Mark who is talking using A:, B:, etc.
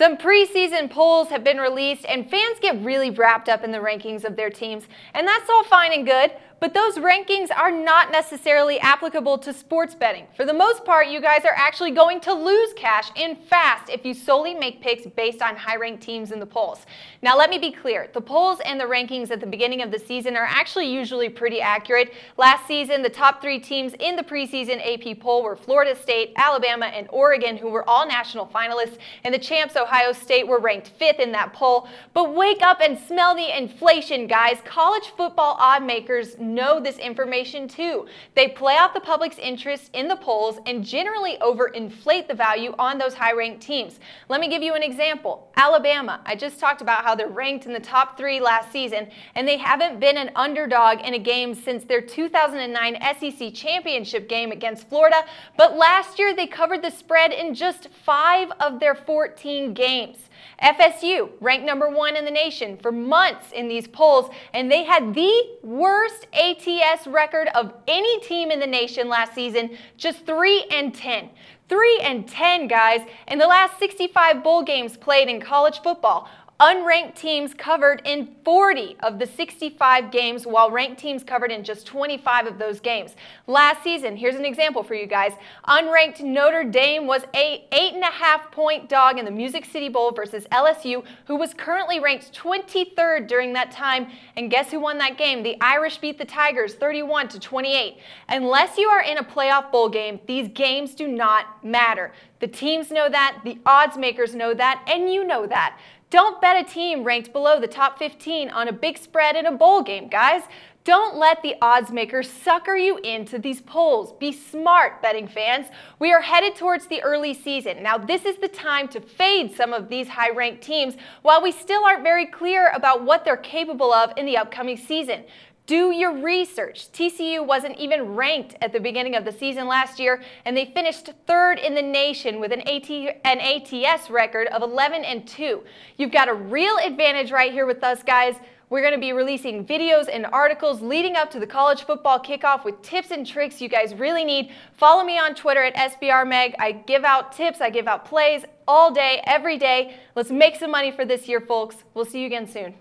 A: Some preseason polls have been released and fans get really wrapped up in the rankings of their teams, and that's all fine and good, but those rankings are not necessarily applicable to sports betting. For the most part, you guys are actually going to lose cash and fast if you solely make picks based on high-ranked teams in the polls. Now let me be clear, the polls and the rankings at the beginning of the season are actually usually pretty accurate. Last season, the top 3 teams in the preseason AP poll were Florida State, Alabama, and Oregon, who were all national finalists, and the champs Ohio State were ranked 5th in that poll. But wake up and smell the inflation, guys. College football odd makers know this information too. They play off the public's interest in the polls and generally overinflate the value on those high-ranked teams. Let me give you an example. Alabama, I just talked about how they're ranked in the top 3 last season, and they haven't been an underdog in a game since their 2009 SEC championship game against Florida, but last year they covered the spread in just 5 of their 14 games. FSU ranked number 1 in the nation for months in these polls, and they had the worst ATS record of any team in the nation last season, just 3-10. 3-10, guys, in the last 65 bowl games played in college football. Unranked teams covered in 40 of the 65 games, while ranked teams covered in just 25 of those games. Last season, here's an example for you guys. Unranked Notre Dame was a 8.5-point dog in the Music City Bowl versus LSU, who was currently ranked 23rd during that time. And guess who won that game? The Irish beat the Tigers 31-28. Unless you are in a playoff bowl game, these games do not matter. The teams know that, the odds makers know that, and you know that. Don't bet a team ranked below the top 15 on a big spread in a bowl game, guys. Don't let the odds makers sucker you into these polls. Be smart, betting fans. We are headed towards the early season. Now, this is the time to fade some of these high-ranked teams while we still aren't very clear about what they're capable of in the upcoming season. Do your research. TCU wasn't even ranked at the beginning of the season last year, and they finished 3rd in the nation with an ATS record of 11-2. You've got a real advantage right here with us, guys. We're going to be releasing videos and articles leading up to the college football kickoff with tips and tricks you guys really need. Follow me on Twitter at SBRMeg. I give out tips, I give out plays all day, every day. Let's make some money for this year, folks. We'll see you again soon.